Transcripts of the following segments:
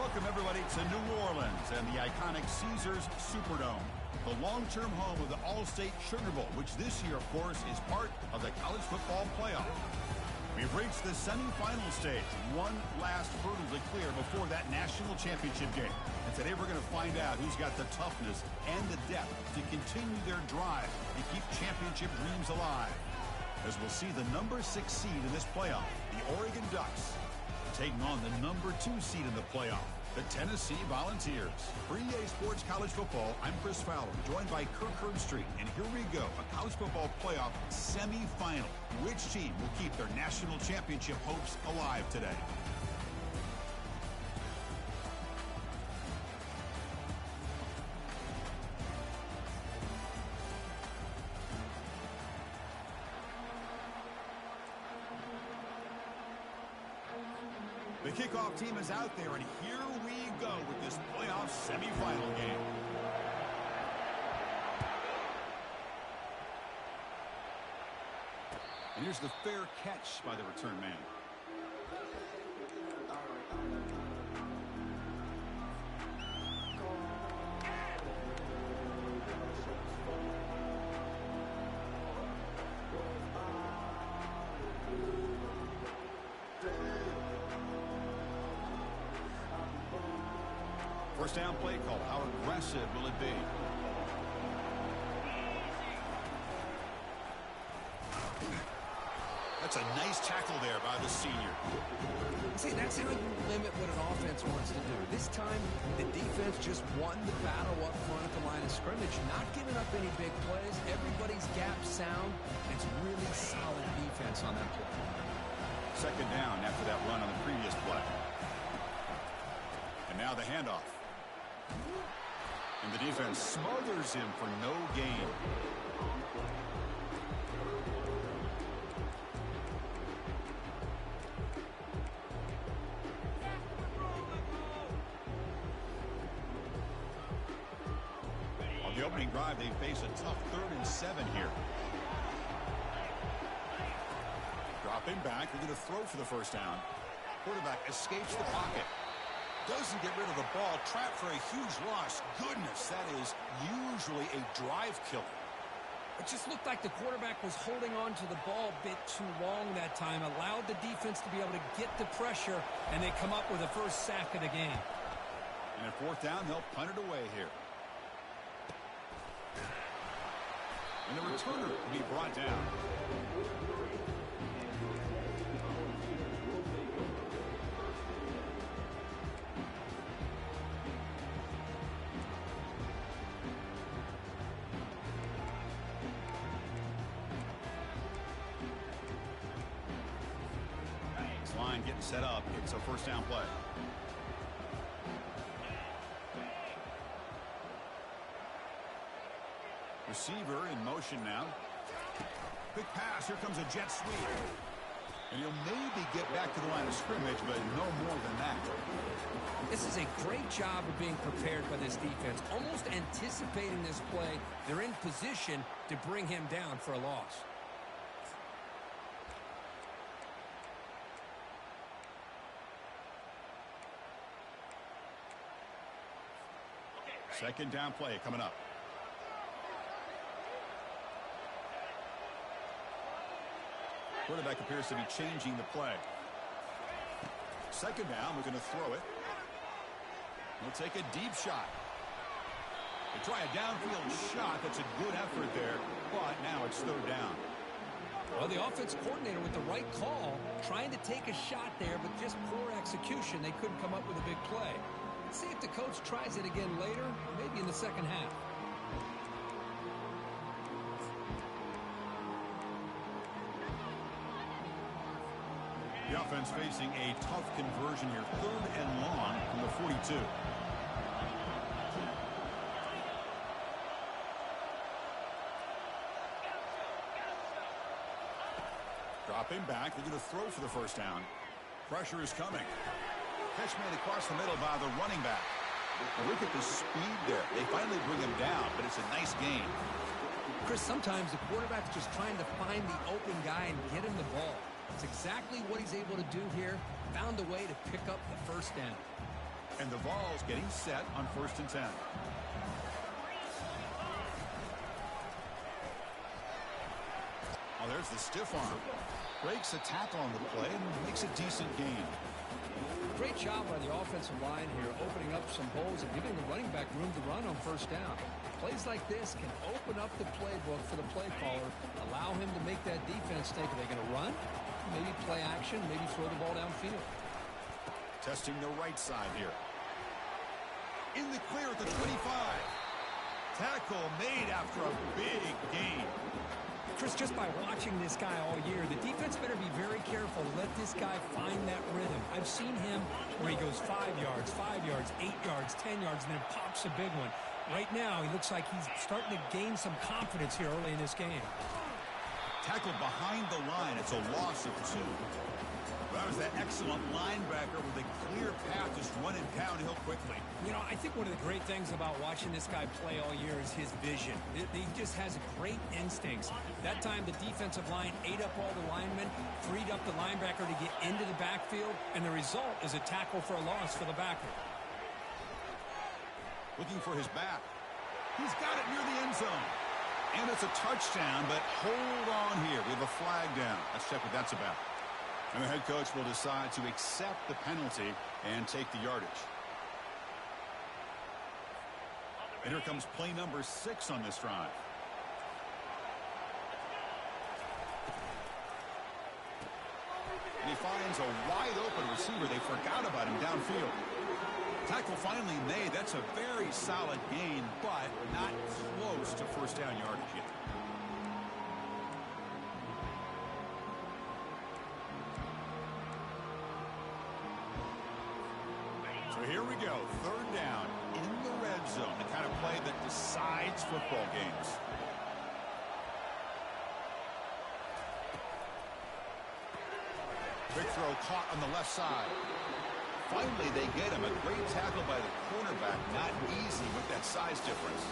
Welcome, everybody, to New Orleans and the iconic Caesars Superdome, the long-term home of the All-State Sugar Bowl, which this year, of course, is part of the college football playoff. We've reached the semifinal stage, one last hurdle to clear before that national championship game. And today we're going to find out who's got the toughness and the depth to continue their drive and keep championship dreams alive. As we'll see the number 6 seed in this playoff, the Oregon Ducks, taking on the number 2 seed in the playoff, the Tennessee Volunteers. For EA Sports College Football, I'm Chris Fowler, joined by Kirk Herbstreit. And here we go, a college football playoff semifinal. Which team will keep their national championship hopes alive today? The kickoff team is out there, and here we go with this playoff semifinal game. And here's the fair catch by the return man. First down play call. How aggressive will it be? That's a nice tackle there by the senior. See, that's how you limit what an offense wants to do. This time, the defense just won the battle up front at the line of scrimmage, not giving up any big plays. Everybody's gap sound. It's really solid defense on that play. Second down after that run on the previous play. And now the handoff. And the defense smothers him for no gain. On the opening drive, they face a tough 3rd and 7 here. Dropping back, they're going to throw for the first down. Quarterback escapes the pocket. Doesn't get rid of the ball, trapped for a huge loss. Goodness, that is usually a drive killer. It just looked like the quarterback was holding on to the ball a bit too long that time, allowed the defense to be able to get the pressure, and they come up with the first sack of the game. And at 4th down, they'll punt it away here. And the returner will be brought down. Line getting set up. It's a first down play. Receiver in motion now. Quick pass. Here comes a jet sweep. And he'll maybe get back to the line of scrimmage, but no more than that. This is a great job of being prepared by this defense. Almost anticipating this play. They're in position to bring him down for a loss. Second down play coming up. Quarterback appears to be changing the play. Second down, we're going to throw it. He'll take a deep shot. They try a downfield shot. That's a good effort there, but now it's 3rd down. Well, the offense coordinator with the right call, trying to take a shot there, but just poor execution. They couldn't come up with a big play. Let's see if the coach tries it again later, maybe in the second half. The offense facing a tough conversion here. 3rd and long from the 42. Dropping back. They're going to throw for the first down. Pressure is coming. Catch made across the middle by the running back. Now look at the speed there. They finally bring him down, but it's a nice gain. Chris, sometimes the quarterback's just trying to find the open guy and get him the ball. It's exactly what he's able to do here. Found a way to pick up the first down. And the ball's getting set on 1st and 10. Oh, there's the stiff arm. Breaks a tackle on the play and makes a decent gain. Great job by the offensive line here, opening up some holes and giving the running back room to run on 1st down. Plays like this can open up the playbook for the play caller, allow him to make that defense think, are they going to run? Maybe play action, maybe throw the ball downfield. Testing the right side here. In the clear at the 25. Tackle made after a big gain. Chris, just by watching this guy all year, the defense better be very careful to let this guy find that rhythm. I've seen him where he goes 5 yards, 8 yards, 10 yards, and then pops a big one. Right now, he looks like he's starting to gain some confidence here early in this game. Tackled behind the line. It's a loss of 2. That was that excellent linebacker with a clear path just running downhill quickly. You know, I think one of the great things about watching this guy play all year is his vision. He just has great instincts. That time, the defensive line ate up all the linemen, freed up the linebacker to get into the backfield, and the result is a tackle for a loss for the backer. Looking for his back. He's got it near the end zone. And it's a touchdown, but hold on here. We have a flag down. Let's check what that's about. And the head coach will decide to accept the penalty and take the yardage. And here comes play number 6 on this drive. And he finds a wide open receiver. They forgot about him downfield. Tackle finally made. That's a very solid gain, but not close to 1st down yardage yet. So here we go. 3rd down in the red zone. The kind of play that decides football games. Big throw caught on the left side. Finally, they get him. A great tackle by the cornerback. Not easy with that size difference.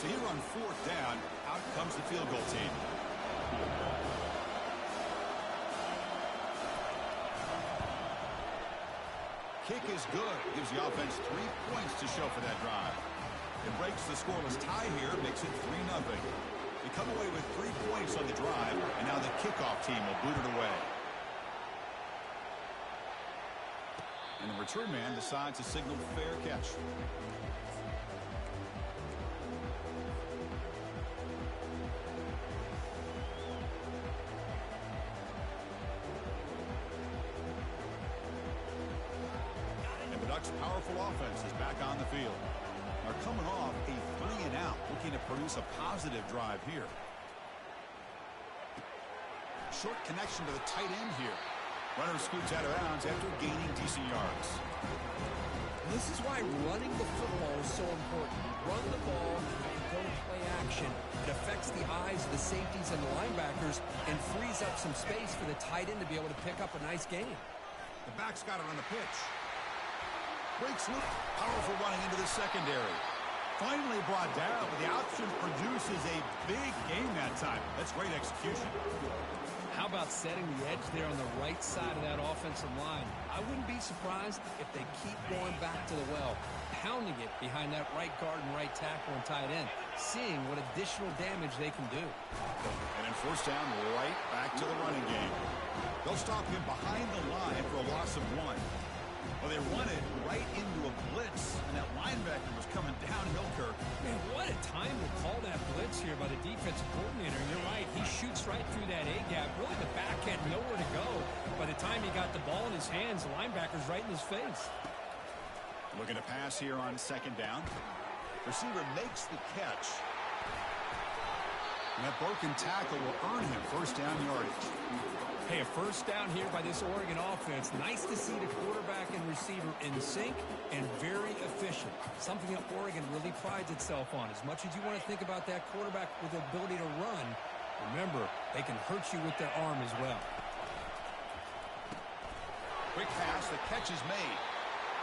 So here on 4th down, out comes the field goal team. Kick is good. Gives the offense 3 points to show for that drive. It breaks the scoreless tie here, makes it 3-0. They come away with 3 points on the drive, and now the kickoff team will boot it away. And the return man decides to signal fair catch. And the Ducks' powerful offense is back on the field. They're coming off a 3-and-out, looking to produce a positive drive here. Short connection to the tight end here. Runner scoots out of bounds after gaining decent yards. This is why running the football is so important. You run the ball, you go to play action. It affects the eyes of the safeties and the linebackers and frees up some space for the tight end to be able to pick up a nice gain. The back's got it on the pitch. Breaks loose. Powerful running into the secondary. Finally brought down, but the option produces a big gain that time. That's great execution. How about setting the edge there on the right side of that offensive line? I wouldn't be surprised if they keep going back to the well, pounding it behind that right guard and right tackle and tight end, seeing what additional damage they can do. And then 1st down, right back to the running game. They'll stop him behind the line for a loss of 1. Well, they run it right into a blitz, and that linebacker was coming downhill, Kirk. Man, what a time to call that blitz here by the defensive coordinator. You're right. He shoots right through that A-gap. Really, the back had nowhere to go. By the time he got the ball in his hands, the linebacker's right in his face. Looking to pass here on 2nd down. Receiver makes the catch. And that broken tackle will earn him 1st down yardage. Hey, a 1st down here by this Oregon offense. Nice to see the quarterback and receiver in sync and very efficient. Something that Oregon really prides itself on. As much as you want to think about that quarterback with the ability to run, remember, they can hurt you with their arm as well. Quick pass, the catch is made.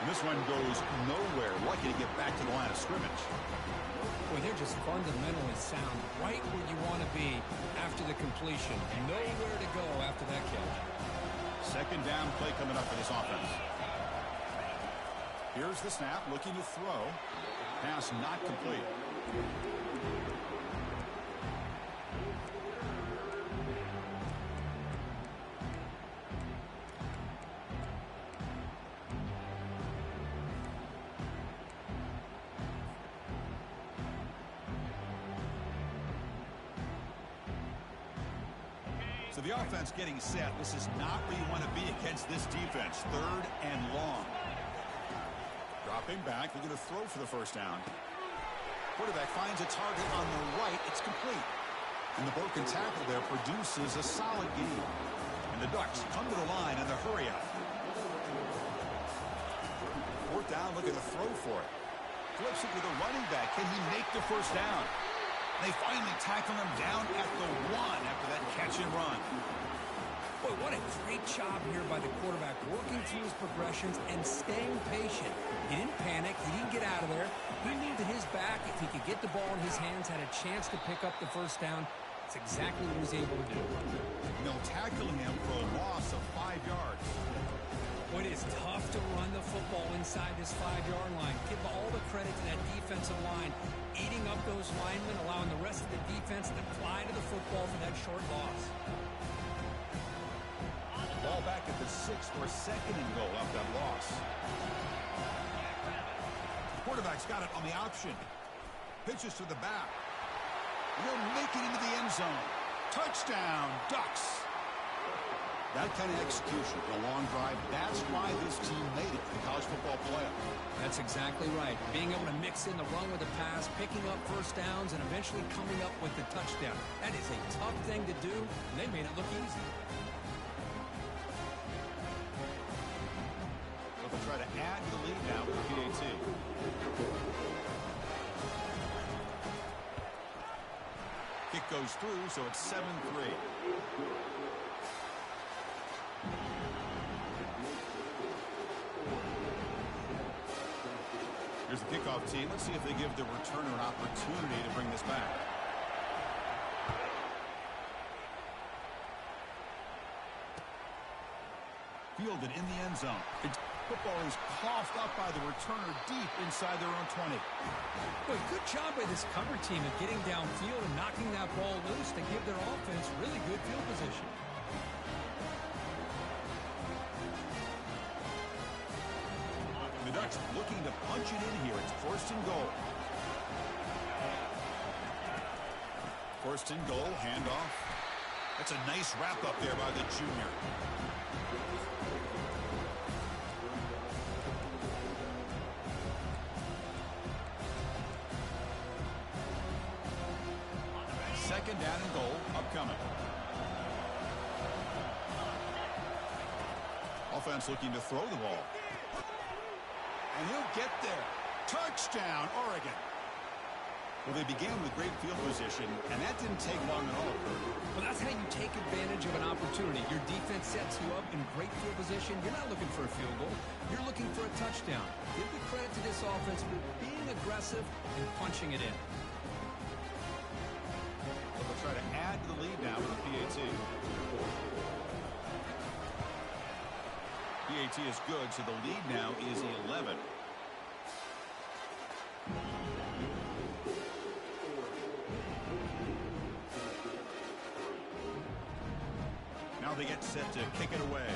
And this one goes nowhere. Lucky to get back to the line of scrimmage. Boy, they're just fundamentally sound, right where you want to be after the completion. Nowhere to go after that catch. 2nd down play coming up for this offense. Here's the snap, looking to throw. Pass not complete. So the offense getting set. This is not where you want to be against this defense. 3rd and long. Dropping back, looking to throw for the first down. Quarterback finds a target on the right. It's complete. And the broken tackle there produces a solid gain. And the Ducks come to the line in the hurry up. 4th down, looking to throw for it. Flips it to the running back. Can he make the first down? They finally tackle him down at the 1 after that catch and run. Boy, what a great job here by the quarterback, working through his progressions and staying patient. He didn't panic. He didn't get out of there. He knew that his back, if he could get the ball in his hands, had a chance to pick up the first down. That's exactly what he was able to do. And they'll tackle him for a loss of 5 yards. Boy, it is tough to run the football inside this 5-yard line. Give all the credit to that defensive line, eating up those linemen, allowing the rest of the defense to fly to the football for that short loss. Ball back at the 6 for a 2nd and goal after that loss. The quarterback's got it on the option. Pitches to the back. He'll make it into the end zone. Touchdown, Ducks. That kind of execution, a long drive, that's why this team made it to the college football playoff. That's exactly right. Being able to mix in the run with the pass, picking up first downs, and eventually coming up with the touchdown. That is a tough thing to do, and they made it look easy. They'll try to add to the lead now with the PAT. Kick goes through, so it's 7-3. Here's the kickoff team. Let's see if they give the returner an opportunity to bring this back. Fielded in the end zone. The football is coughed up by the returner deep inside their own 20. Boy, good job by this cover team of getting downfield and knocking that ball loose to give their offense really good field position. The Ducks looking to punch it in here. It's 1st and goal. 1st and goal, handoff. That's a nice wrap-up there by the junior. Second down and goal, upcoming. Offense looking to throw the ball. And he'll get there. Touchdown, Oregon. Well, they began with great field position, and that didn't take long at all, Kurt. Well, that's how you take advantage of an opportunity. Your defense sets you up in great field position. You're not looking for a field goal. You're looking for a touchdown. Give the credit to this offense for being aggressive and punching it in. Well, they'll try to add to the lead now with the PAT. PAT is good, so the lead now is 11. Now they get set to kick it away.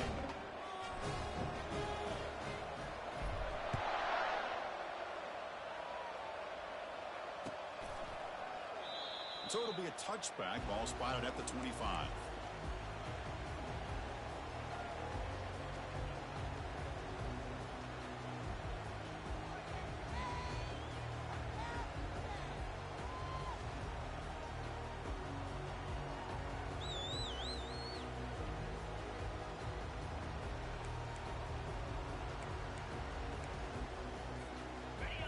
So it'll be a touchback. Ball spotted at the 25.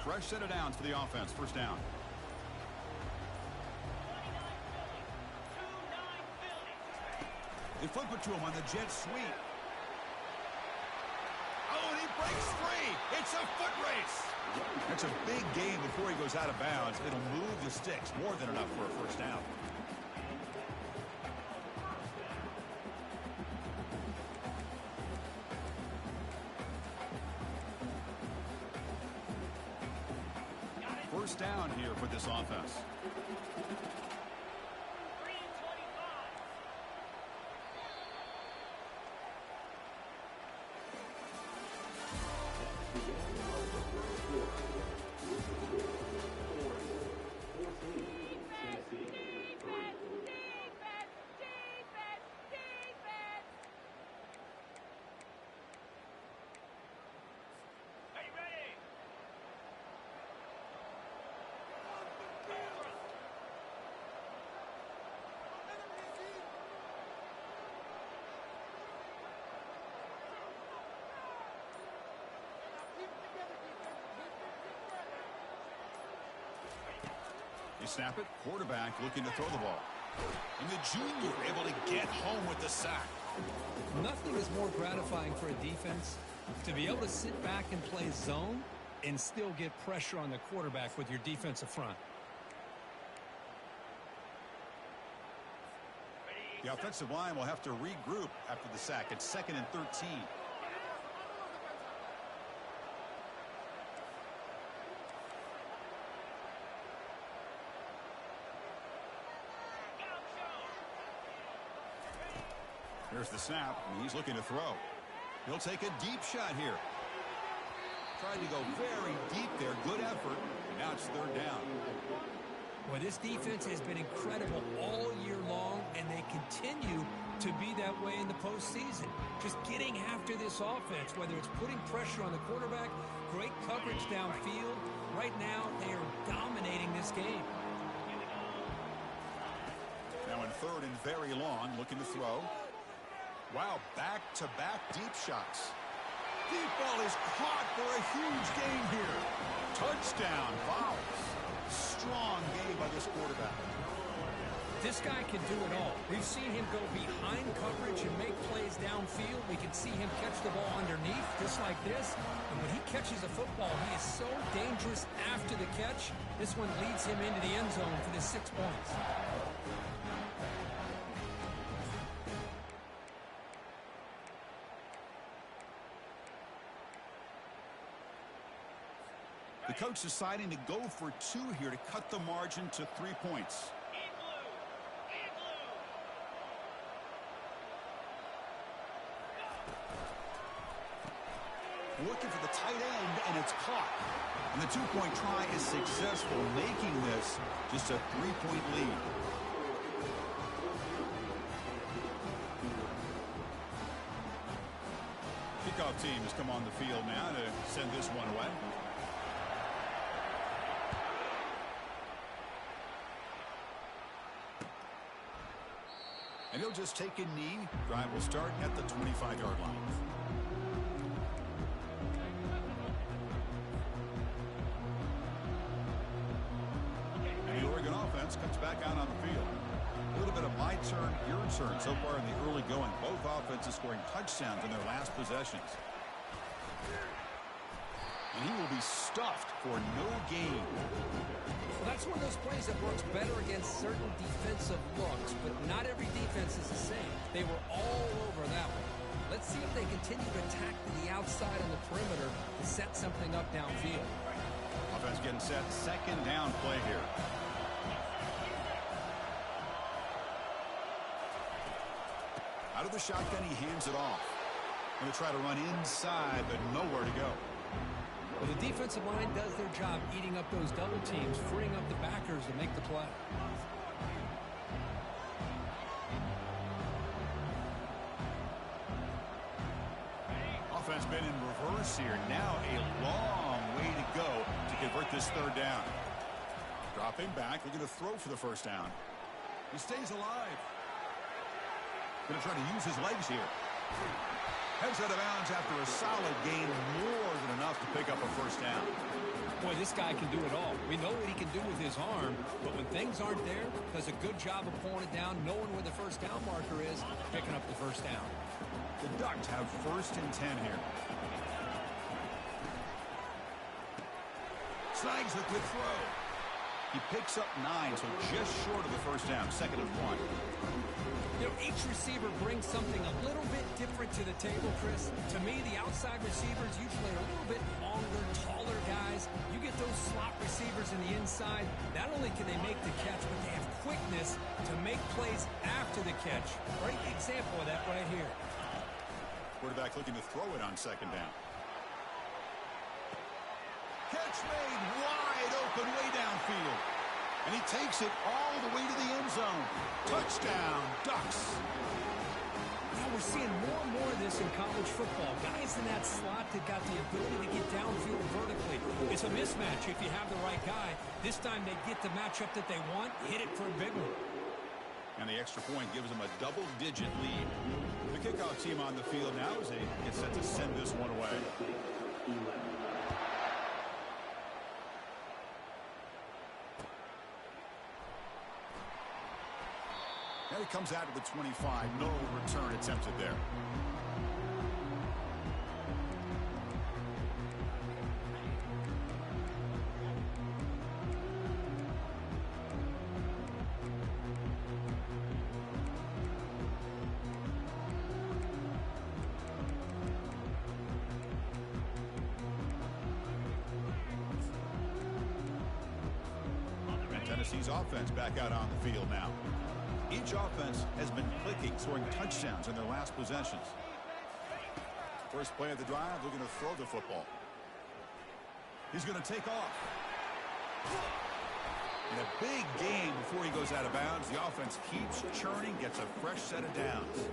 Fresh set of downs for the offense. First down. They flip it to him on the jet sweep. Oh, and he breaks free. It's a foot race. That's a big gain before he goes out of bounds. It'll move the sticks. More than enough for a first down. this offense. You snap it, quarterback looking to throw the ball. And the junior able to get home with the sack. Nothing is more gratifying for a defense to be able to sit back and play zone and still get pressure on the quarterback with your defensive front. The offensive line will have to regroup after the sack. It's 2nd and 13. Here's the snap, and he's looking to throw. He'll take a deep shot here. Tried to go very deep there. Good effort. And now it's 3rd down. Well, this defense has been incredible all year long, and they continue to be that way in the postseason. Just getting after this offense, whether it's putting pressure on the quarterback, great coverage downfield. Right now, they are dominating this game. Now in 3rd and very long, looking to throw. Wow, back-to-back deep shots. Deep ball is caught for a huge gain here. Touchdown, Vols. Strong game by this quarterback. This guy can do it all. We've seen him go behind coverage and make plays downfield. We can see him catch the ball underneath, just like this. And when he catches a football, he is so dangerous after the catch. This one leads him into the end zone for the 6 points. The coach deciding to go for 2 here to cut the margin to 3 points. Looking for the tight end, and it's caught. And the 2-point try is successful, making this just a 3-point lead. Kickoff team has come on the field now to send this one away. And he'll just take a knee. Drive will start at the 25-yard line. And the Oregon offense comes back out on the field. A little bit of my turn, your turn so far in the early going. Both offenses scoring touchdowns in their last possessions. And he will be stuffed for no gain. Well, that's one of those plays that works better against certain defensive looks, but not every defense is the same. They were all over that one. Let's see if they continue to attack to the outside on the perimeter to set something up downfield. Offense getting set. 2nd down play here. Out of the shotgun, he hands it off. Going to try to run inside, but nowhere to go. Well, the defensive line does their job eating up those double teams, freeing up the backers to make the play. Offense been in reverse here. Now a long way to go to convert this 3rd down. Dropping back, looking to throw for the 1st down. He stays alive. Going to try to use his legs here. Heads out of bounds after a solid gain, more than enough to pick up a 1st down. Boy, this guy can do it all. We know what he can do with his arm, but when things aren't there, does a good job of pulling it down, knowing where the 1st down marker is, picking up the 1st down. The Ducks have 1st and 10 here. Snags a good throw. He picks up 9, so just short of the 1st down. 2nd and 1. You know, each receiver brings something a little bit different to the table, Chris. To me, the outside receivers usually are a little bit longer, taller guys. You get those slot receivers in the inside. Not only can they make the catch, but they have quickness to make plays after the catch. Great example of that right here. Quarterback looking to throw it on second down. Catch made wide open way downfield. And he takes it all the way to the end zone. Touchdown, Ducks. Now we're seeing more and more of this in college football. Guys in that slot that got the ability to get downfield vertically. It's a mismatch if you have the right guy. This time they get the matchup that they want, hit it for a big one. And the extra point gives them a double-digit lead. The kickoff team on the field now as they get set to send this one away. And he comes out of the 25. No return attempted there. And Tennessee's offense back out on the field now. Each offense has been clicking, scoring touchdowns in their last possessions. First play of the drive, looking to throw the football. He's going to take off. In a big game before he goes out of bounds, the offense keeps churning, gets a fresh set of downs.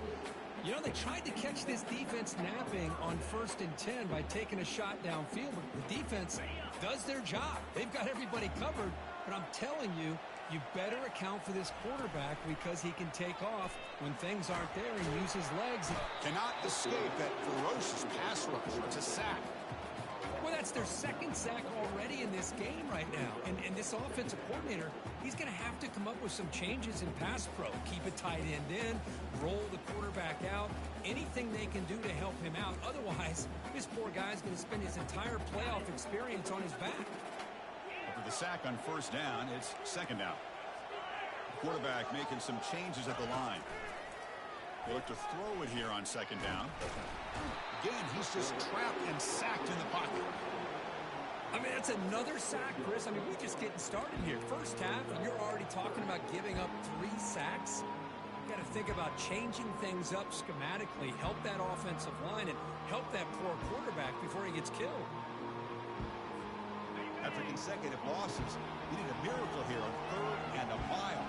You know, they tried to catch this defense napping on 1st and 10 by taking a shot downfield, but the defense does their job. They've got everybody covered, but I'm telling you, you better account for this quarterback because he can take off when things aren't there and use his legs. Cannot escape that ferocious pass rush. It's a sack. Well, that's their second sack already in this game right now. And this offensive coordinator, he's going to have to come up with some changes in pass pro. Keep a tight end in, roll the quarterback out, anything they can do to help him out. Otherwise, this poor guy's going to spend his entire playoff experience on his back. After the sack on first down, it's second down. The quarterback making some changes at the line. They look to throw it here on second down. Again, he's just trapped and sacked in the pocket. I mean, that's another sack, Chris. I mean, we're just getting started here. First half, and you're already talking about giving up 3 sacks. You got to think about changing things up schematically, help that offensive line, and help that poor quarterback before he gets killed. After consecutive losses, he did a miracle here on 3rd and a mile.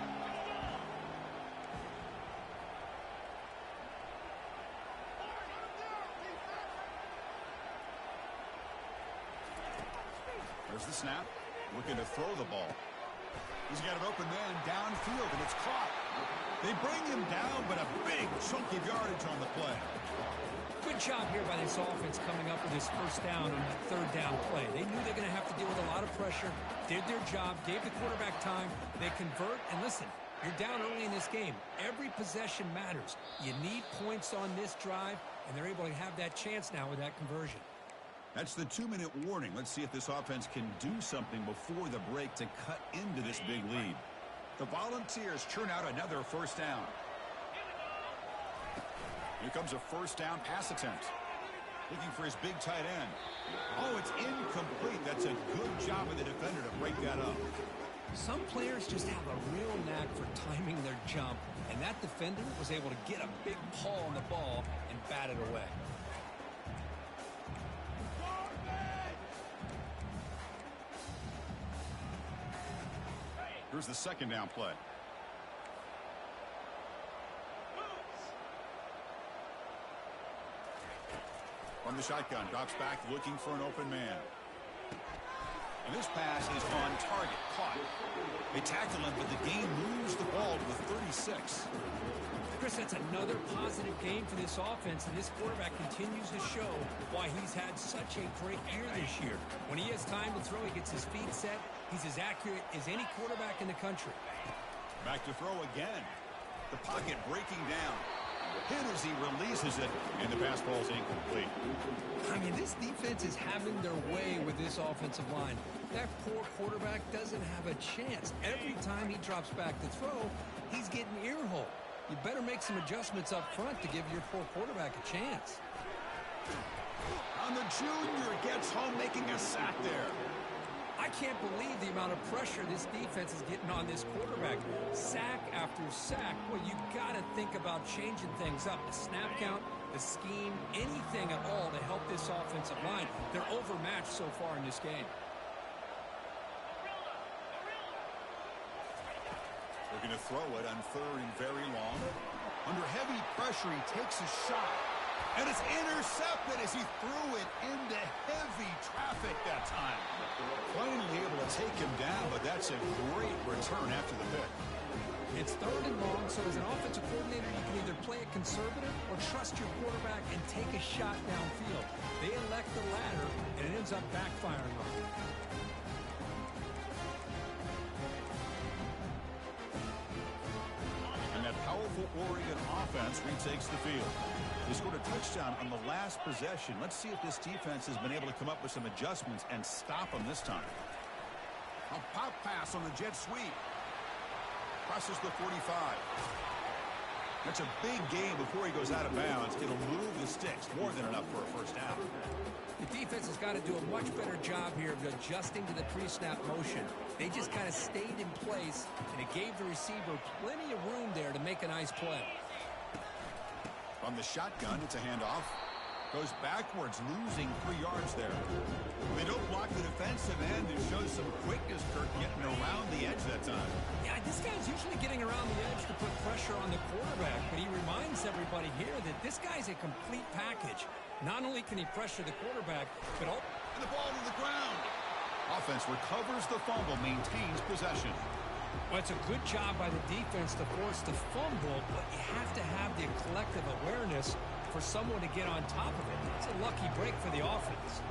There's the snap. Looking to throw the ball. He's got an open man downfield, and it's caught. They bring him down, but a big chunk of yardage on the play. Good job here by this offense coming up with this first down on that 3rd down play. They knew they're going to have to deal with a lot of pressure, did their job, gave the quarterback time. They convert, and listen, you're down early in this game. Every possession matters. You need points on this drive, and they're able to have that chance now with that conversion. That's the 2-minute warning. Let's see if this offense can do something before the break to cut into this big lead. The Volunteers churn out another first down. Here comes a first down pass attempt. Looking for his big tight end. Oh, it's incomplete. That's a good job of the defender to break that up. Some players just have a real knack for timing their jump, and that defender was able to get a big paw on the ball and bat it away. Here's the second down play. From the shotgun, drops back looking for an open man. And this pass is on target, caught. They tackle him, but the game moves the ball to the 36. Chris, that's another positive game for this offense, and this quarterback continues to show why he's had such a great year this year. When he has time to throw, he gets his feet set. He's as accurate as any quarterback in the country. Back to throw again. The pocket breaking down. Hit as he releases it, and the pass ball is incomplete. I mean, this defense is having their way with this offensive line. That poor quarterback doesn't have a chance. Every time he drops back to throw, he's getting ear-hole. You better make some adjustments up front to give your poor quarterback a chance. On the junior, gets home making a sack there. I can't believe the amount of pressure this defense is getting on this quarterback. Sack after sack. Well, you got to think about changing things up. The snap count, the scheme, anything at all to help this offensive line. They're overmatched so far in this game. They're going to throw it on 3rd and very long. Under heavy pressure, he takes a shot. And it's intercepted as he threw it into heavy traffic that time. Finally able to take him down, but that's a great return after the pick. It's 3rd and long, so as an offensive coordinator, you can either play it conservative or trust your quarterback and take a shot downfield. They elect the latter, and it ends up backfiring on them. And that powerful Oregon offense retakes the field. They scored a touchdown on the last possession. Let's see if this defense has been able to come up with some adjustments and stop them this time. A pop pass on the jet sweep. Crosses the 45. That's a big gain before he goes out of bounds. It'll move the sticks. More than enough for a first down. The defense has got to do a much better job here of adjusting to the pre-snap motion. They just kind of stayed in place, and it gave the receiver plenty of room there to make a nice play. From the shotgun, it's a handoff. Goes backwards, losing 3 yards there. They don't block the defensive end. It shows some quickness, Kirk, getting around the edge that time. Yeah, this guy's usually getting around the edge to put pressure on the quarterback, but he reminds everybody here that this guy's a complete package. Not only can he pressure the quarterback, but also... And the ball to the ground. Offense recovers the fumble, maintains possession. Well, it's a good job by the defense to force the fumble, but you have to have the collective awareness for someone to get on top of it. It's a lucky break for the offense.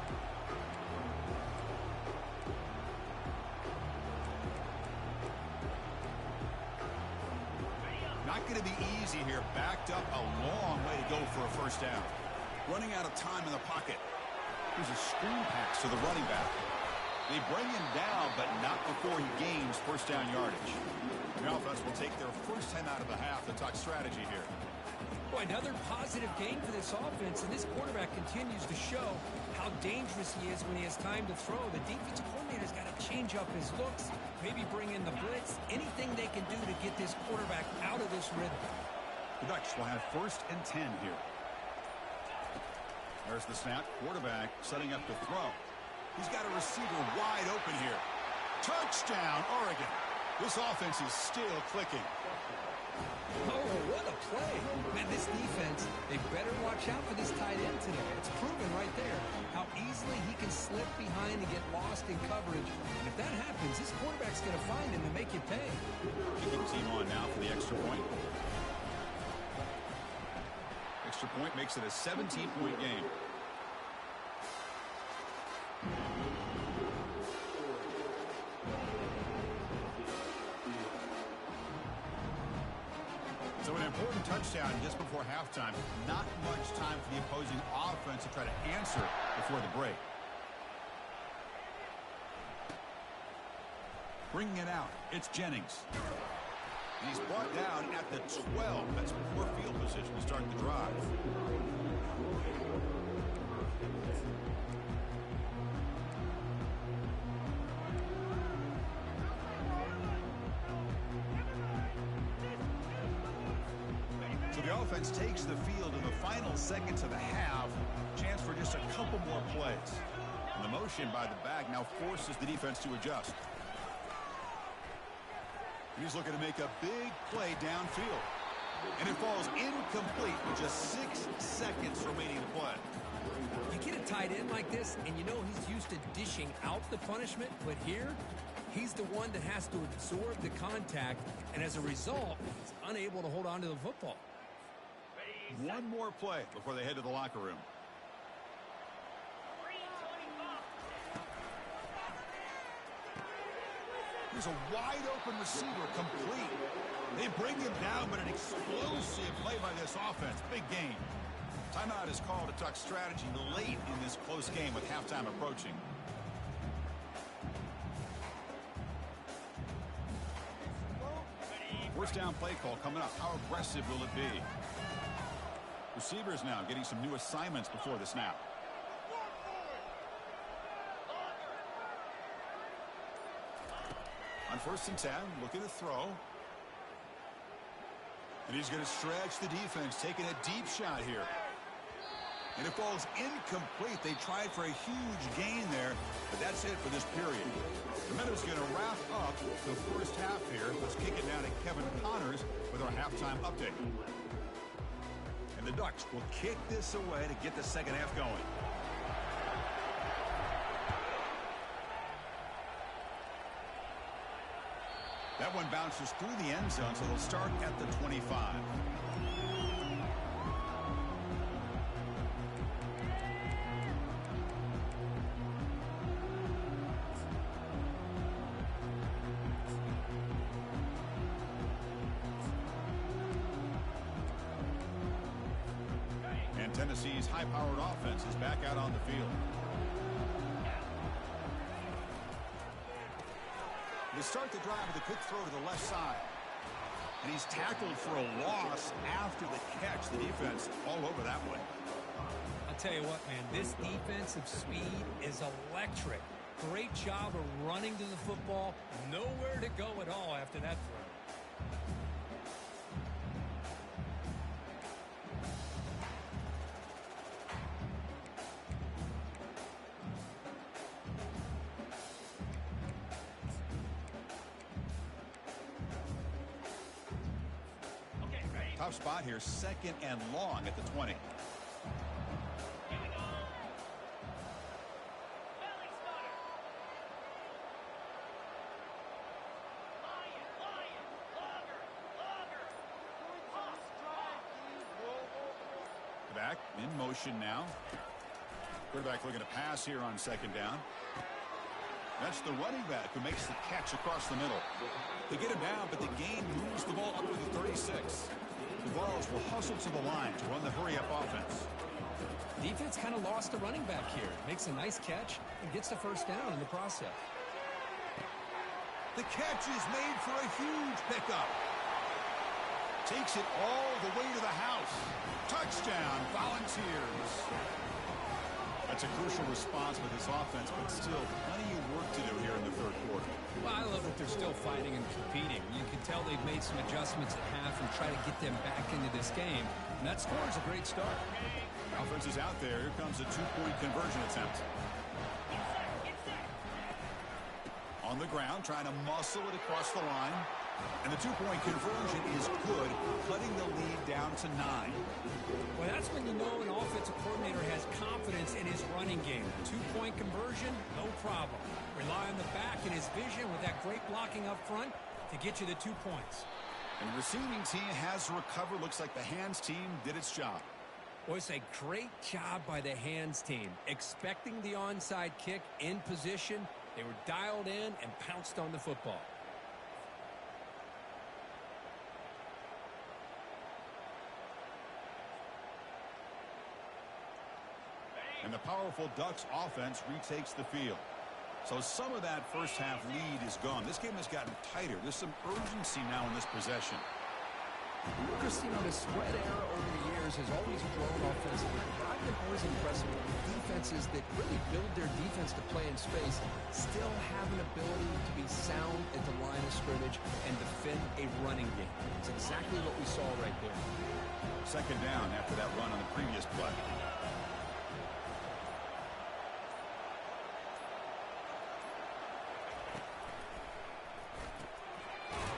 Not going to be easy here. Backed up a long way to go for a first down. Running out of time in the pocket. Here's a screen pass to the running back. They bring him down, but not before he gains first down yardage. The offense will take their first 10 out of the half to talk strategy here. Boy, another positive game for this offense, and this quarterback continues to show how dangerous he is when he has time to throw. The defensive coordinator's got to change up his looks, maybe bring in the blitz, anything they can do to get this quarterback out of this rhythm. The Ducks will have first and 10 here. There's the snap. Quarterback setting up to throw. He's got a receiver wide open here. Touchdown, Oregon. This offense is still clicking. Oh, what a play. Man, this defense, they better watch out for this tight end today. It's proven right there how easily he can slip behind and get lost in coverage. And if that happens, this quarterback's going to find him and make you pay. Kicking team on now for the extra point. Extra point makes it a 17-point game. So an important touchdown just before halftime. Not much time for the opposing offense to try to answer before the break. Bringing it out, it's Jennings. And he's brought down at the 12. That's poor field position to start the drive. So the offense takes the field in the final seconds of the half. Chance for just a couple more plays. And the motion by the back now forces the defense to adjust. He's looking to make a big play downfield. And it falls incomplete with just 6 seconds remaining to play. You get a tight end like this, and you know he's used to dishing out the punishment, but here, he's the one that has to absorb the contact, and as a result, he's unable to hold on to the football. One more play before they head to the locker room. There's a wide-open receiver, complete. They bring him down, but an explosive play by this offense. Big game. Timeout is called to talk strategy late in this close game with halftime approaching. First down play call coming up. How aggressive will it be? Receivers now getting some new assignments before the snap. On 1st and 10, looking to throw. And he's going to stretch the defense, taking a deep shot here. And it falls incomplete. They tried for a huge gain there, but that's it for this period. The Meadows going to wrap up the first half here. Let's kick it down to Kevin Connors with our halftime update. And the Ducks will kick this away to get the second half going. That one bounces through the end zone, so they'll start at the 25. And Tennessee's high-powered offense is back out on the field. They start the drive with a quick throw to the left side. And he's tackled for a loss after the catch. The defense all over that one. I'll tell you what, man, this defensive speed is electric. Great job of running to the football. Nowhere to go at all after that throw. Tough spot here, 2nd and long at the 20. Back in motion now. Quarterback looking to pass here on 2nd down. That's the running back who makes the catch across the middle. They get him down, but the gain moves the ball up to the 36. The Vols will hustle to the line to run the hurry-up offense. Defense kind of lost the running back here. Makes a nice catch and gets the first down in the process. The catch is made for a huge pickup. Takes it all the way to the house. Touchdown, Volunteers. That's a crucial response with this offense, but still plenty of work to do here in the 3rd quarter. Well, I love that they're still fighting and competing. You can tell they've made some adjustments at half and try to get them back into this game. And that score is a great start. Offense is out there. Here comes a 2-point conversion attempt. On the ground, trying to muscle it across the line. And the 2-point conversion is good, cutting the lead down to 9. Well, that's when you know an offensive coordinator has confidence in his running game. 2-point conversion, no problem. Rely on the back and his vision with that great blocking up front to get you the 2 points. And the receiving team has recovered. Looks like the hands team did its job. Well, it's a great job by the hands team. Expecting the onside kick in position, they were dialed in and pounced on the football. And the powerful Ducks offense retakes the field. So some of that first half lead is gone. This game has gotten tighter. There's some urgency now in this possession. Chris, you know, the spread era over the years has always grown offensively. But I've been always impressed with defenses that really build their defense to play in space, still have an ability to be sound at the line of scrimmage and defend a running game. It's exactly what we saw right there. 2nd down after that run on the previous play.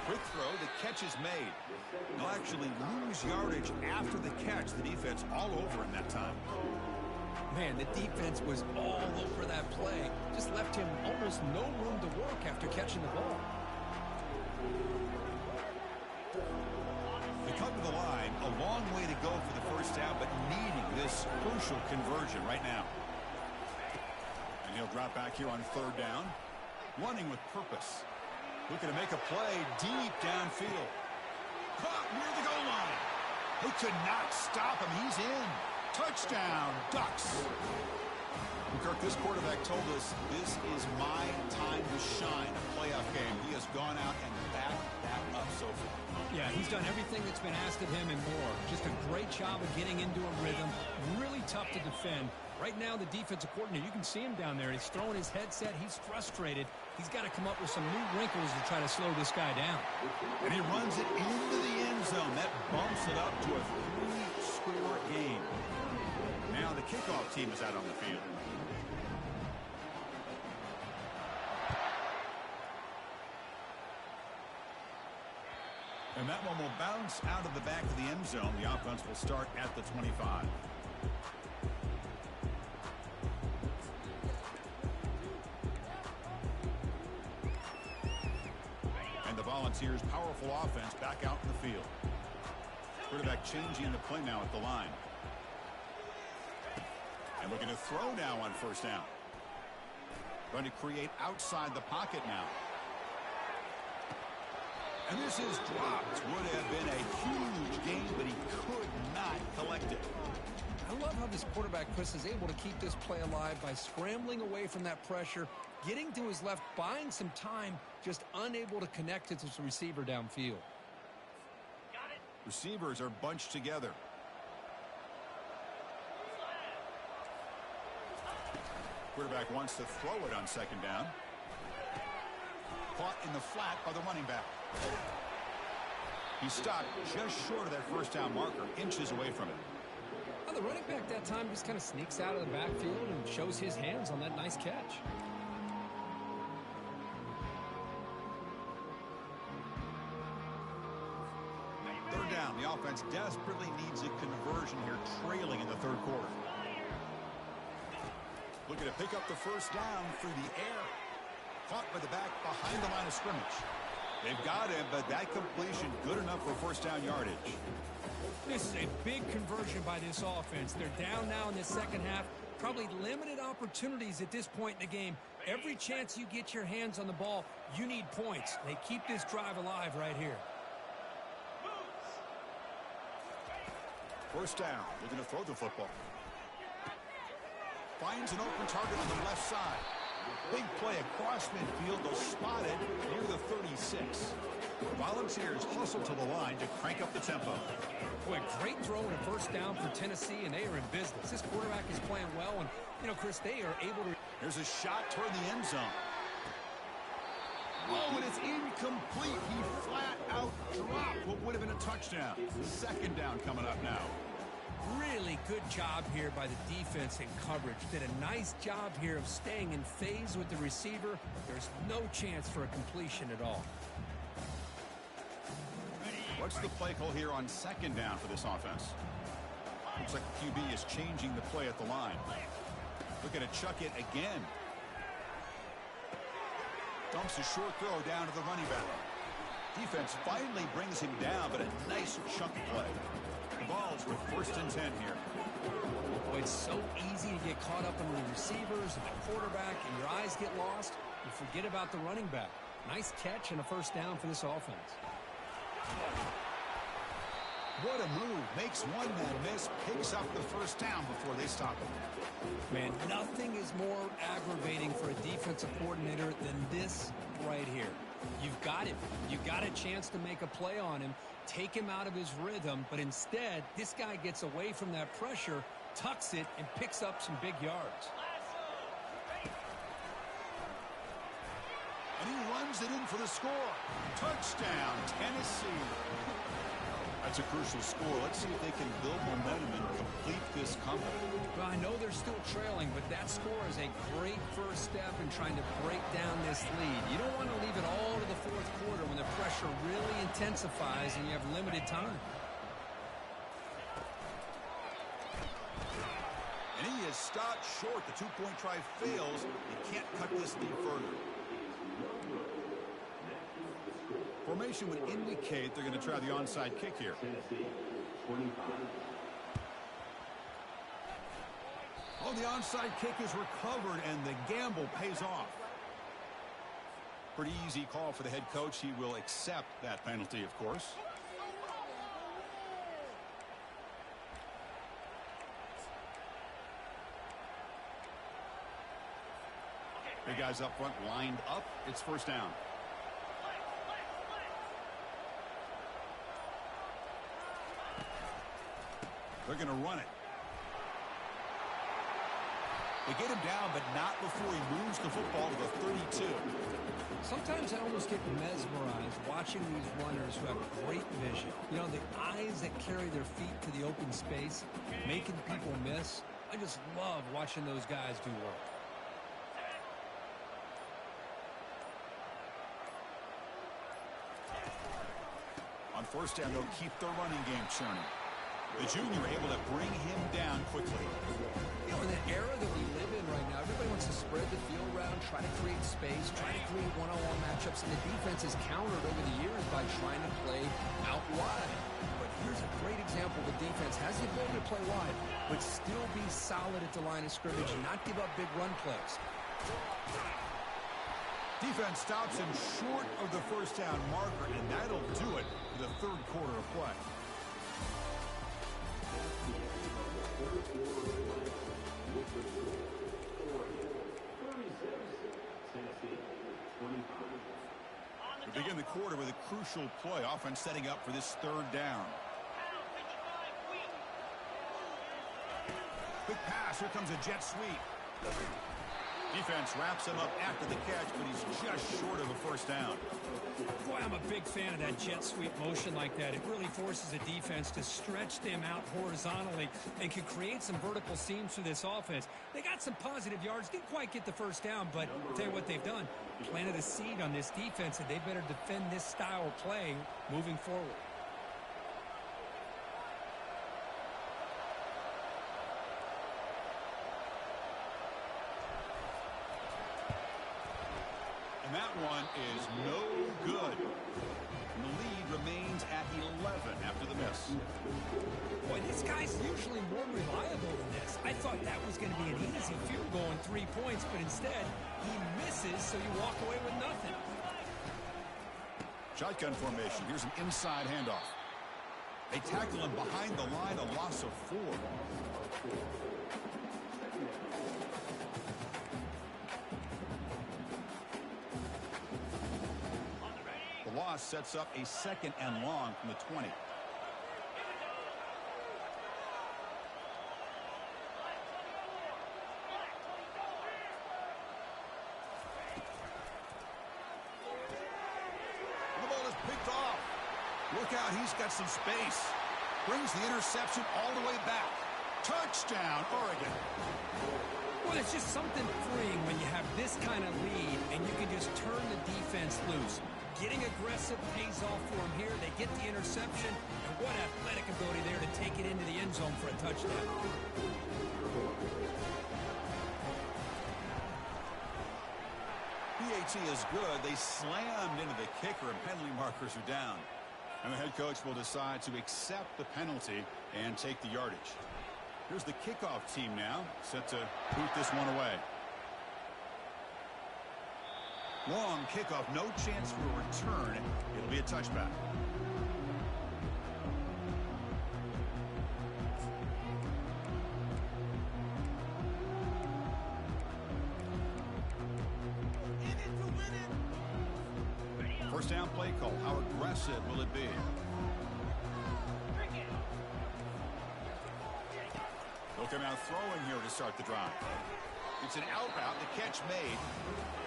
Quick throw, the catch is made. They'll actually lose yardage after the catch. The defense all over him that time. Man, the defense was all over that play. Just left him almost no room to work after catching the ball. They come to the line, a long way to go for the first down, but needing this crucial conversion right now. And he'll drop back here on 3rd down, running with purpose. Looking to make a play deep downfield. Caught near the goal line. They could not stop him. He's in. Touchdown, Ducks. And Kirk, this quarterback told us this is my time to shine. A playoff game. He has gone out and backed that up so far. Yeah, He's done everything that's been asked of him and more. Just a great job of getting into a rhythm. Really tough to defend. Right now, the defensive coordinator, you can see him down there. He's throwing his headset. He's frustrated. He's got to come up with some new wrinkles to try to slow this guy down. And he runs it into the end zone. That bumps it up to a 3-score game. Now the kickoff team is out on the field. And that one will bounce out of the back of the end zone. The offense will start at the 25. And the Volunteers' powerful offense back out in the field. Quarterback changing the play now at the line. And looking to throw now on first down. Going to create outside the pocket now. And this is dropped. Would have been a huge gain, but he could not collect it. I love how this quarterback, Chris, is able to keep this play alive by scrambling away from that pressure, getting to his left, buying some time, just unable to connect to his receiver downfield. Receivers are bunched together. Quarterback wants to throw it on second down. Caught in the flat by the running back. He stopped just short of that first down marker, inches away from it. Well, the running back that time just kind of sneaks out of the backfield and shows his hands on that nice catch. Third down. The offense desperately needs a conversion here, trailing in the third quarter. Looking to pick up the first down through the air. Caught by the back behind the line of scrimmage. They've got him, but that completion good enough for first down yardage. This is a big conversion by this offense. They're down now in the second half. Probably limited opportunities at this point in the game. Every chance you get your hands on the ball, you need points. They keep this drive alive right here. First down. Looking to throw the football. Finds an open target on the left side. Big play across midfield, though spotted near the 36. Volunteers hustle to the line to crank up the tempo. Boy, great throw and a first down for Tennessee, and they are in business. This quarterback is playing well, and, you know, Chris, they are able to... There's a shot toward the end zone. Oh, and it's incomplete. He flat out dropped what would have been a touchdown. Second down coming up now. Really good job here by the defense in coverage. Did a nice job here of staying in phase with the receiver. There's no chance for a completion at all. What's the play call here on second down for this offense? Looks like the QB is changing the play at the line. Looking to chuck it again. Dumps a short throw down to the running back. Defense finally brings him down, but a nice chunk play. The ball's with first and 10 here. Boy, it's so easy to get caught up in the receivers and the quarterback, and your eyes get lost. You forget about the running back. Nice catch and a first down for this offense. What a move. Makes one man miss, picks up the first down before they stop him. Man, nothing is more aggravating for a defensive coordinator than this right here. You've got him. You got a chance to make a play on him, take him out of his rhythm, but instead, this guy gets away from that pressure, tucks it, and picks up some big yards. And he runs it in for the score. Touchdown, Tennessee. That's a crucial score. Let's see if they can build momentum and complete this comeback. Well, I know they're still trailing, but that score is a great first step in trying to break down this lead. You don't want to leave it all to the fourth quarter when the pressure really intensifies and you have limited time. And he is stopped short. The two-point try fails. You can't cut this lead further. Formation would indicate they're going to try the onside kick here. Oh, the onside kick is recovered, and the gamble pays off. Pretty easy call for the head coach. He will accept that penalty, of course. Big guys up front lined up. It's first down. They're going to run it. They get him down, but not before he moves the football to the 32. Sometimes I almost get mesmerized watching these runners who have great vision. You know, the eyes that carry their feet to the open space, making people miss. I just love watching those guys do work. On first down, they'll keep their running game churning. The junior able to bring him down quickly. You know, in the era that we live in right now, everybody wants to spread the field around, try to create space, try to create one-on-one matchups, and the defense has countered over the years by trying to play out wide. But here's a great example. The defense has the ability to play wide, but still be solid at the line of scrimmage and not give up big run plays. Defense stops him short of the first down marker, and that'll do it for the third quarter of play. We begin the quarter with a crucial play. Offense setting up for this third down. Quick pass. Here comes a jet sweep. Defense wraps him up after the catch, but he's just short of a first down. Boy, I'm a big fan of that jet sweep motion like that. It really forces the defense to stretch them out horizontally and can create some vertical seams through this offense. They got some positive yards, didn't quite get the first down, but I'll tell you what they've done. Planted a seed on this defense, and they better defend this style of play moving forward. And that one is no good. And the lead remains at 11 after the miss. Boy, this guy's usually more reliable than this. I thought that was going to be an easy field goal in 3 points, but instead he misses, so you walk away with nothing. Shotgun formation. Here's an inside handoff. They tackle him behind the line, a loss of 4. The loss sets up a second and long from the 20. The ball is picked off. Look out, he's got some space. Brings the interception all the way back. Touchdown, Oregon. Well, it's just something freeing when you have this kind of lead and you can just turn the defense loose. Getting aggressive pays off for them here. They get the interception, and what athletic ability there to take it into the end zone for a touchdown. PAT is good. They slammed into the kicker, and penalty markers are down. And the head coach will decide to accept the penalty and take the yardage. Here's the kickoff team now, set to boot this one away. Long kickoff, no chance for a return. It'll be a touchback. First down play call. How aggressive will it be? They'll come out throwing here to start the drive. It's an out route, the catch made.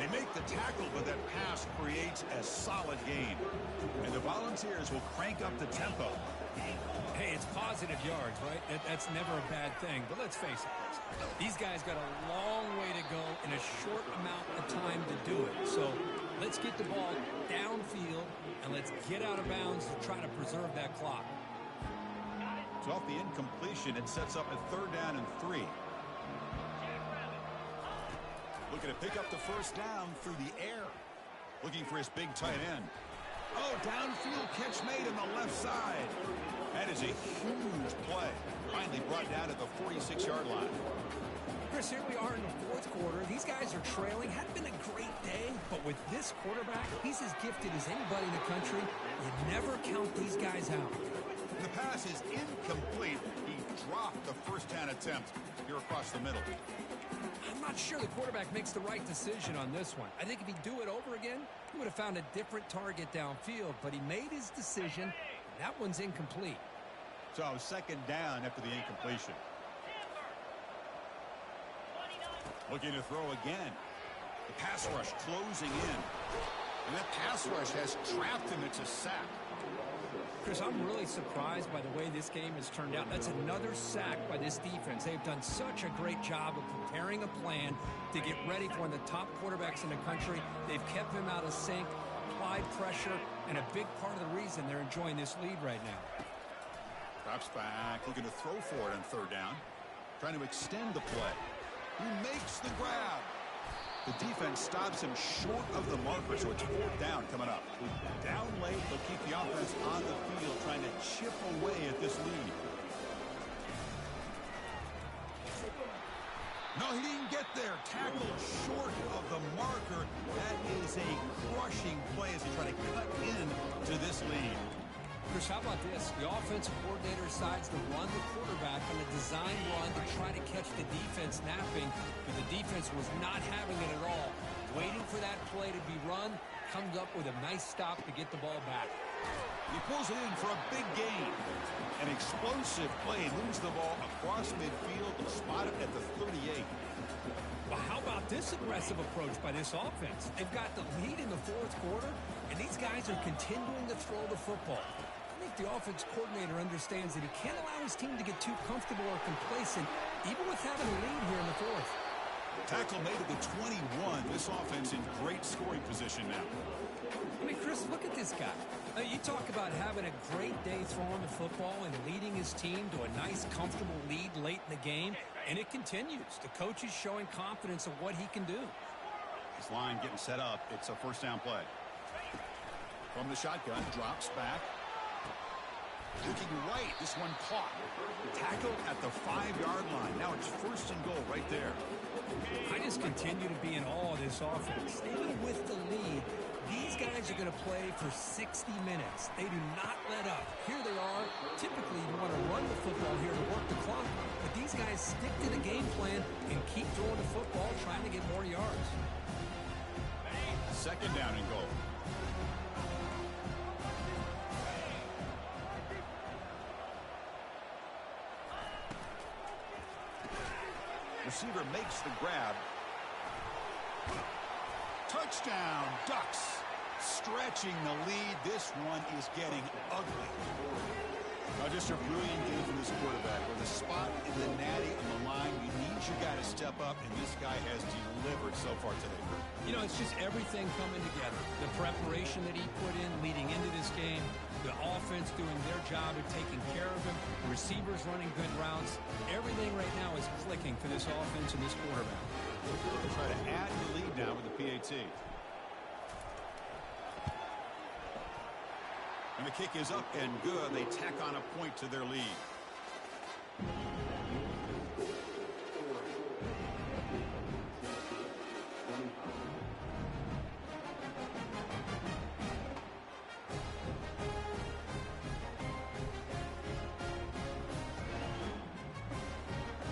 They make the tackle, but that pass creates a solid gain. And the Volunteers will crank up the tempo. Hey, it's positive yards, right? That's never a bad thing. But let's face it, these guys got a long way to go in a short amount of time to do it. So let's get the ball downfield, and let's get out of bounds to try to preserve that clock. So off the incompletion, it sets up a third down and 3. Looking to pick up the first down through the air. Looking for his big tight end. Oh, downfield catch made on the left side. That is a huge play. Finally brought down at the 46-yard line. Chris, here we are in the fourth quarter. These guys are trailing. Hadn't been a great day, but with this quarterback, he's as gifted as anybody in the country. You never count these guys out. The pass is incomplete. He dropped the first down attempt here across the middle. I'm not sure the quarterback makes the right decision on this one. I think if he'd do it over again, he would have found a different target downfield, but he made his decision. That one's incomplete. So second down after the incompletion. Looking to throw again. The pass rush closing in. And that pass rush has trapped him. It's a sack. Chris, I'm really surprised by the way this game has turned out. That's another sack by this defense. They've done such a great job of preparing a plan to get ready for one of the top quarterbacks in the country. They've kept him out of sync, applied pressure, and a big part of the reason they're enjoying this lead right now. Drops back, looking to throw for it on third down. Trying to extend the play. He makes the grab. The defense stops him short of the marker, so it's fourth down coming up. Down late, they'll keep the offense on the field, trying to chip away at this lead. No, he didn't get there. Tackled short of the marker. That is a crushing play as they try to cut into this lead. Chris, how about this? The offensive coordinator decides to run the quarterback on a design run to try to catch the defense napping, but the defense was not having it at all. Waiting for that play to be run, comes up with a nice stop to get the ball back. He pulls it in for a big gain. An explosive play. Moves the ball across midfield and spot it at the 38. Well, how about this aggressive approach by this offense? They've got the lead in the fourth quarter, and these guys are continuing to throw the football. I think the offense coordinator understands that he can't allow his team to get too comfortable or complacent, even with having a lead here in the fourth. Tackle made at the 21. This offense in great scoring position now. I mean, Chris, look at this guy. You talk about having a great day throwing the football and leading his team to a nice, comfortable lead late in the game, and it continues. The coach is showing confidence of what he can do. His line getting set up. It's a first down play. From the shotgun, drops back. Looking right, this one caught. Tackled at the 5-yard line. Now it's first and goal right there. I just continue to be in awe of this offense. Even with the lead, these guys are going to play for 60 minutes. They do not let up. Here they are. Typically, you want to run the football here to work the clock, but these guys stick to the game plan and keep throwing the football, trying to get more yards. Second down and goal. Receiver makes the grab. Touchdown, Ducks. Stretching the lead. This one is getting ugly. Now just a brilliant game from this quarterback. With a spot in the natty on the line, you need your guy to step up, and this guy has delivered so far today. You know, it's just everything coming together. The preparation that he put in leading into this game, the offense doing their job of taking care of him, the receivers running good routes. Everything right now is clicking for this offense and this quarterback. They'll try to add the lead now with the PAT. And the kick is up and good. They tack on a point to their lead.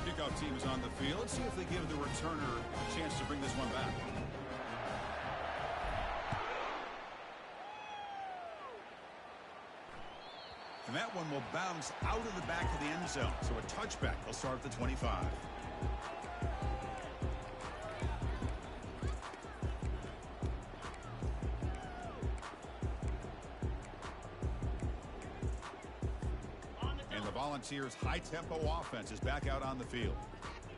Kickoff team is on the field. Let's see if they give the returner a chance to bring this one back. And that one will bounce out of the back of the end zone. So a touchback. They'll start at the 25. And the Volunteers' high-tempo offense is back out on the field.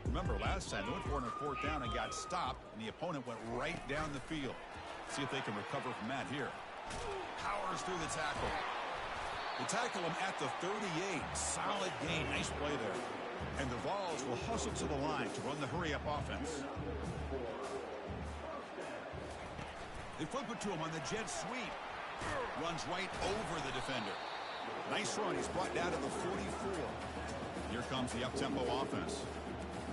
Remember, last time they went for it on fourth down and got stopped, and the opponent went right down the field. See if they can recover from that here. Powers through the tackle. They tackle him at the 38. Solid gain. Nice play there. And the Vols will hustle to the line to run the hurry-up offense. They flip it to him on the jet sweep. Runs right over the defender. Nice run. He's brought down to the 44. Here comes the up-tempo offense.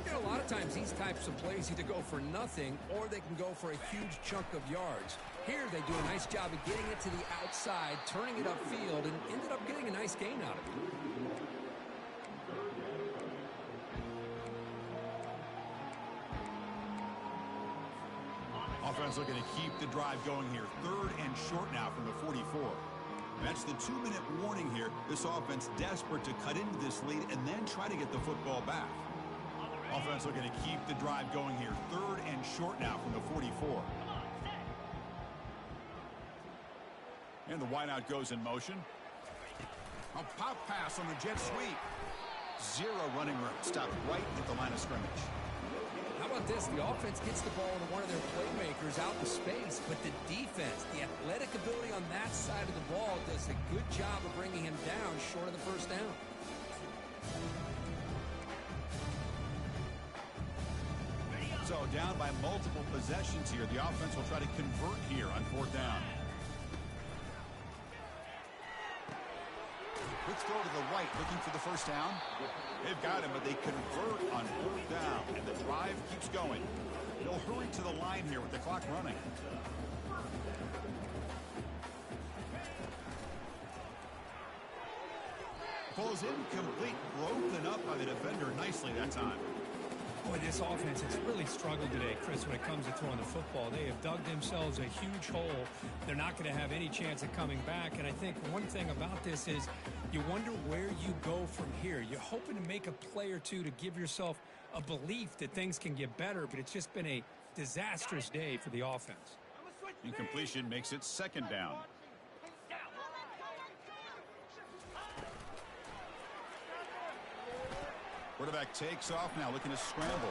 You know, a lot of times these types of plays either go for nothing or they can go for a huge chunk of yards. Here they do a nice job of getting it to the outside, turning it upfield, and ended up getting a nice gain out of it. Offense looking to keep the drive going here. Third and short now from the 44. That's the 2-minute warning here. This offense desperate to cut into this lead and then try to get the football back. Offense looking to keep the drive going here. 3rd and short now from the 44. And the wideout goes in motion. A pop pass on the jet sweep. 0 running room. Stopped right at the line of scrimmage. How about this? The offense gets the ball to one of their playmakers out in space, but the defense, the athletic ability on that side of the ball does a good job of bringing him down short of the first down. So down by multiple possessions here. The offense will try to convert here on 4th down. Quick throw to the right, looking for the first down. They've got him, but they convert on 4th down, and the drive keeps going. They'll hurry to the line here with the clock running. Falls incomplete, broken up by the defender nicely that time. Boy, this offense has really struggled today, Chris, when it comes to throwing the football. They have dug themselves a huge hole. They're not going to have any chance of coming back. And I think one thing about this is you wonder where you go from here. You're hoping to make a play or two to give yourself a belief that things can get better, but it's just been a disastrous day for the offense. Incompletion makes it 2nd down. Quarterback takes off now, looking to scramble.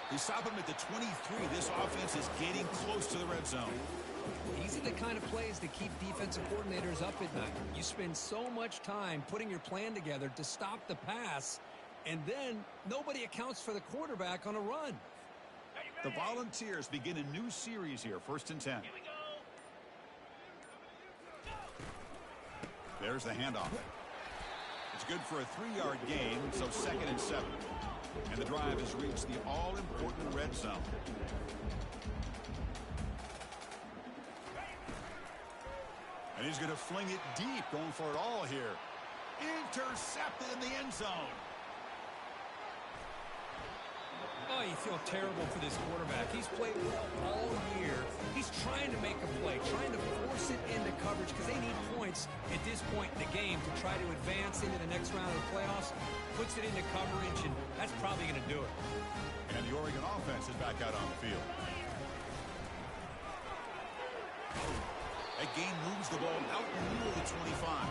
They stop him at the 23. This offense is getting close to the red zone. These are the kind of plays that keep defensive coordinators up at night. You spend so much time putting your plan together to stop the pass, and then nobody accounts for the quarterback on a run. The Volunteers begin a new series here, 1st and 10. There's the handoff. It's good for a 3-yard gain, so 2nd and 7. And the drive has reached the all-important red zone. And he's going to fling it deep, going for it all here. Intercepted in the end zone. Oh, you feel terrible for this quarterback. He's played well all year. He's trying to make a play, trying to force it into coverage because they need points at this point in the game to try to advance into the next round of the playoffs. Puts it into coverage, and that's probably going to do it. And the Oregon offense is back out on the field. That game moves the ball out near the 25.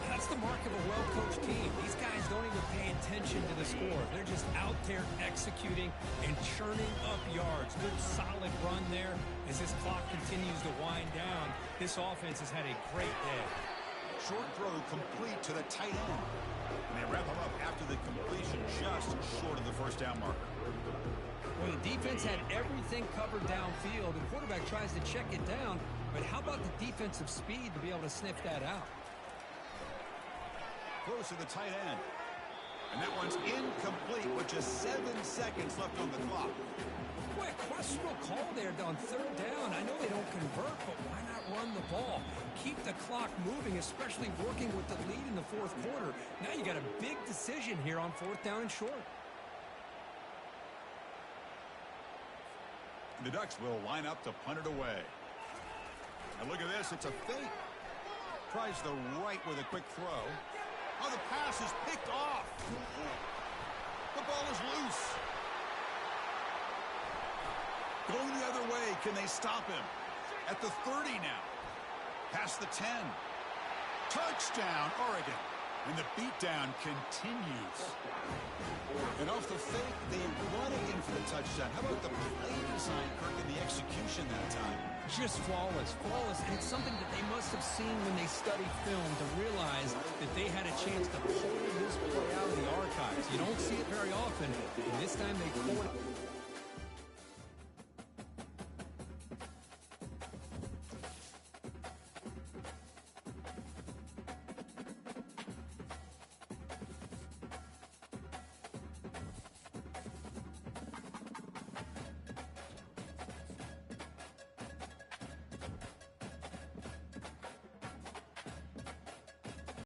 That's the mark of a well-coached team. These guys don't even pay attention to the score. They're just out there executing and churning up yards. Good, solid run there. As this clock continues to wind down, this offense has had a great day. Short throw complete to the tight end. And they wrap him up after the completion just short of the first down marker. Well, the defense had everything covered downfield. The quarterback tries to check it down, but how about the defensive speed to be able to sniff that out? Close to the tight end. And that one's incomplete with just 7 seconds left on the clock. Boy, a questionable call there on 3rd down. I know they don't convert, but why not run the ball? Keep the clock moving, especially working with the lead in the 4th quarter. Now you got a big decision here on 4th down and short. The Ducks will line up to punt it away. And look at this, it's a fake. Tries the right with a quick throw. Oh, the pass is picked off. The ball is loose. Going the other way, can they stop him? At the 30 now. Past the 10. Touchdown, Oregon. And the beatdown continues. And off the fake, they run again for the touchdown. How about the play design, Kirk, and the execution that time? Just flawless, flawless. And it's something that they must have seen when they studied film to realize that they had a chance to pull this play out of the archives. You don't see it very often, and this time they pulled it.